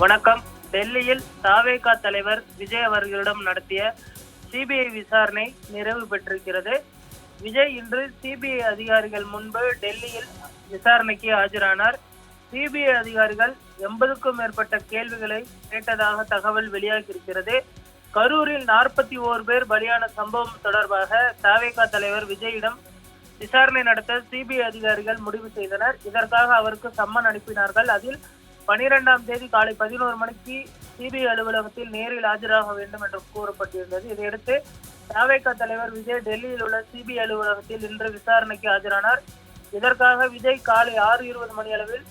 வணக்கம். டெல்லியில் தாவேகா தலைவர் விஜய் அவர்களிடம் நடத்திய சிபிஐ விசாரணை நிறைவு பெற்றிருக்கிறது. விஜய் இன்று சிபிஐ அதிகாரிகள் முன்பு டெல்லியில் விசாரணைக்கு ஆஜரானார். சிபிஐ அதிகாரிகள் 80க்கும் மேற்பட்ட கேள்விகளை கேட்டதாக தகவல் வெளியாகியிருக்கிறது. கரூரில் 41 பேர் பலியான சம்பவம் தொடர்பாக தாவேகா தலைவர் விஜயிடம் விசாரணை நடத்த சிபிஐ அதிகாரிகள் முடிவு செய்தனர். இதற்காக அவருக்கு சம்மன் அனுப்பினார்கள். அதில் 12ஆம் தேதி காலை 11 மணிக்கு சிபிஐ அலுவலகத்தில் நேரில் ஆஜராக வேண்டும் என்று கூறப்பட்டிருந்தது. இதையடுத்து தாவேகா தலைவர் விஜய் டெல்லியில் உள்ள சிபிஐ அலுவலகத்தில் இன்று விசாரணைக்கு ஆஜரானார். இதற்காக விஜய் காலை 6:20 மணி அளவில்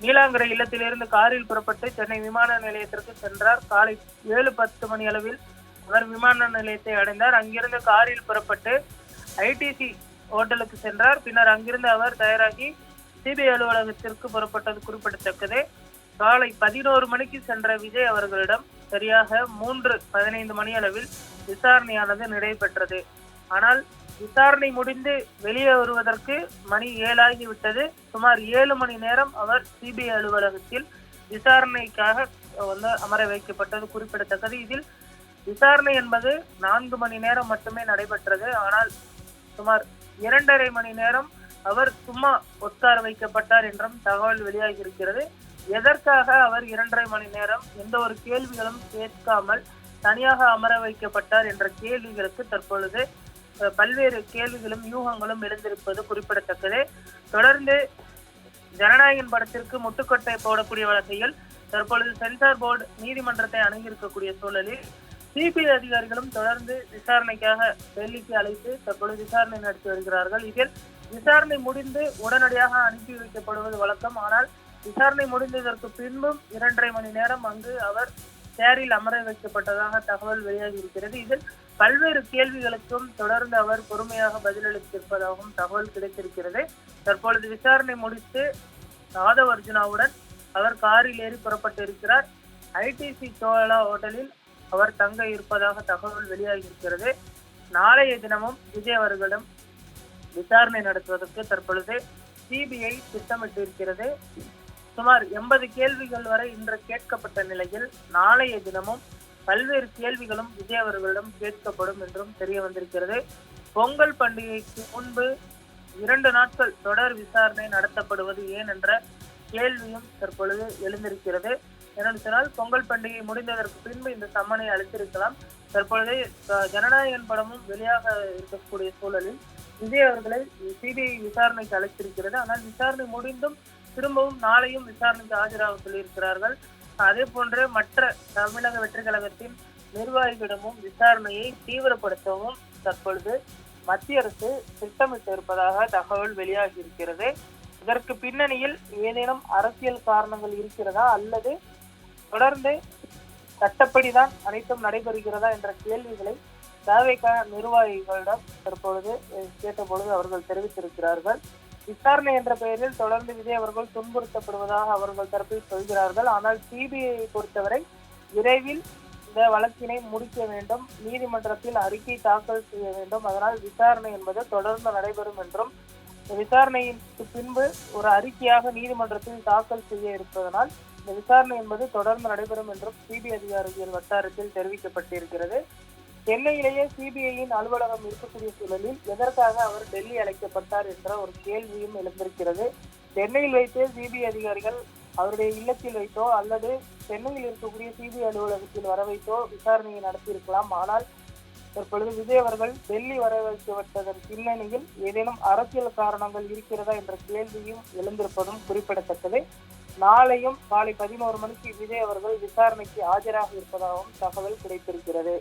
நீலாங்கரை இல்லத்திலிருந்து காரில் புறப்பட்டு சென்னை விமான நிலையத்திற்கு சென்றார். காலை 7:10 மணி அளவில் அவர் விமான நிலையத்தை அடைந்தார். அங்கிருந்து காரில் புறப்பட்டு ஐடிசி ஹோட்டலுக்கு சென்றார். பின்னர் அங்கிருந்து அவர் தயாராகி சிபிஐ அலுவலகத்திற்கு புறப்பட்டது குறிப்பிடத்தக்கது. காலை 11 மணிக்கு சென்ற விஜய் அவர்களிடம் சரியாக 3:15 மணி அளவில் விசாரணையானது நடைபெற்றது. ஆனால் விசாரணை முடிந்து வெளியே வருவதற்கு மணி 7 ஆகிவிட்டது. சுமார் 7 மணி நேரம் அவர் சிபிஐ அலுவலகத்தில் விசாரணைக்காக அமர வைக்கப்பட்டது குறிப்பிடத்தக்கது. இதில் விசாரணை என்பது 4 மணி நேரம் மட்டுமே நடைபெற்றது. ஆனால் சுமார் 2.5 மணி நேரம் அவர் சும்மா உட்கார வைக்கப்பட்டார் என்றும் தகவல் வெளியாகி இருக்கிறது. எதற்காக அவர் 2.5 மணி நேரம் எந்த ஒரு கேள்விகளும் கேட்காமல் தனியாக அமர வைக்கப்பட்டார் என்ற கேள்விகளுக்கு தற்பொழுது பல்வேறு கேள்விகளும் யூகங்களும் எழுந்திருப்பது குறிப்பிடத்தக்கது. தொடர்ந்து ஜனநாயகன் படத்திற்கு முட்டுக்கட்டை போடக்கூடிய வகையில் தற்பொழுது சென்சார் போர்டு நீதிமன்றத்தை அணுகியிருக்கக்கூடிய சூழலில் சிபிஐ அதிகாரிகளும் தொடர்ந்து விசாரணைக்காக டெல்லிக்கு அழைத்து தற்பொழுது விசாரணை நடத்தி வருகிறார்கள். இதில் விசாரணை முடிந்து உடனடியாக அனுப்பி வைக்கப்படுவது வழக்கம். ஆனால் விசாரணை முடிந்ததற்கு பின்பும் 2.5 மணி நேரம் அங்கு அவர் சேரில் அமர வைக்கப்பட்டதாக தகவல் வெளியாகி இருக்கிறது. இதில் பல்வேறு கேள்விகளுக்கும் தொடர்ந்து அவர் பொறுமையாக பதிலளித்திருப்பதாகவும் தகவல் கிடைத்திருக்கிறது. தற்பொழுது விசாரணை முடித்து ஆதவ் அர்ஜுனாவுடன் அவர் காரில் ஏறி புறப்பட்டு இருக்கிறார். ஐடிசி சோழா ஹோட்டலில் அவர் தங்க இருப்பதாக தகவல் வெளியாகி இருக்கிறது. நாளைய தினமும் விஜய் அவர்களிடம் விசாரணை நடத்துவதற்கு தற்பொழுது சிபிஐ திட்டமிட்டிருக்கிறது. சுமார் 80 கேள்விகள் வரை இன்று கேட்கப்பட்ட நிலையில் நாளைய தினமும் பல்வேறு கேள்விகளும் விஜய் அவர்களிடம் கேட்கப்படும் என்றும் தெரிய வந்திருக்கிறது. பொங்கல் பண்டிகைக்கு முன்பு 2 நாட்கள் தொடர் விசாரணை நடத்தப்படுவது ஏன் என்ற கேள்வியும் தற்பொழுது எழுந்திருக்கிறது. என்னென்னு சொன்னால் பொங்கல் பண்டிகை முடிந்ததற்கு பின்பு இந்த சம்மனை அளித்திருக்கலாம். தற்பொழுது ஜனநாயகன் படமும் வெளியாக இருக்கக்கூடிய சூழலில் விஜய் அவர்களை சிபிஐ விசாரணைக்கு அழைத்திருக்கிறது. ஆனால் விசாரணை முடிந்தும் திரும்பவும் நாளையும் விசாரணைக்கு ஆஜராக சொல்லியிருக்கிறார்கள். அதே போன்று மற்ற தமிழக வெற்றி கழகத்தின் நிர்வாகிகளிடமும் விசாரணையை தீவிரப்படுத்தவும் தற்பொழுது மத்திய அரசு திட்டமிட்டு இருப்பதாக தகவல் வெளியாகி இருக்கிறது. இதற்கு பின்னணியில் ஏதேனும் அரசியல் காரணங்கள் இருக்கிறதா அல்லது தொடர்ந்து சட்டப்படிதான் அனைத்தும் நடைபெறுகிறதா என்ற கேள்விகளை தாவேகா நிர்வாகிகளிடம் தற்பொழுது கேட்டபொழுது அவர்கள் தெரிவித்திருக்கிறார்கள். விசாரணை என்ற பெயரில் தொடர்ந்து விஜய் அவர்கள் துன்புறுத்தப்படுவதாக அவர்கள் தரப்பில் சொல்கிறார்கள். ஆனால் சிபிஐ பொறுத்தவரை விரைவில் இந்த வழக்கினை முடிக்க வேண்டும், நீதிமன்றத்தில் அறிக்கை தாக்கல் செய்ய வேண்டும். அதனால் விசாரணை என்பது தொடர்ந்து நடைபெறும் என்றும் விசாரணைக்கு பின்பு ஒரு அறிக்கையாக நீதிமன்றத்தில் தாக்கல் செய்ய இருப்பதனால் இந்த விசாரணை என்பது தொடர்ந்து நடைபெறும் என்றும் சிபிஐ அதிகாரிகள் வட்டாரத்தில் தெரிவிக்கப்பட்டிருக்கிறது. சென்னையிலேயே சிபிஐயின் அலுவலகம் இருக்கக்கூடிய சூழலில் எதற்காக அவர் டெல்லி அழைக்கப்பட்டார் என்ற ஒரு கேள்வியும் எழுந்திருக்கிறது. சென்னையில் வைத்து சிபிஐ அதிகாரிகள் அவருடைய இல்லத்தில் வைத்தோ அல்லது சென்னையில் இருக்கக்கூடிய சிபிஐ அலுவலகத்தில் வர வைத்தோ விசாரணையை நடத்தியிருக்கலாம். ஆனால் தற்பொழுது விஜய் அவர்கள் டெல்லி வர வைக்கப்பட்டதன் பின்னணியில் ஏதேனும் அரசியல் காரணங்கள் இருக்கிறதா என்ற கேள்வியும் எழுந்திருப்பதும் குறிப்பிடத்தக்கது. நாளையும் காலை 11 மணிக்கு விஜய் அவர்கள் விசாரணைக்கு ஆஜராக இருப்பதாகவும் தகவல் கிடைத்திருக்கிறது.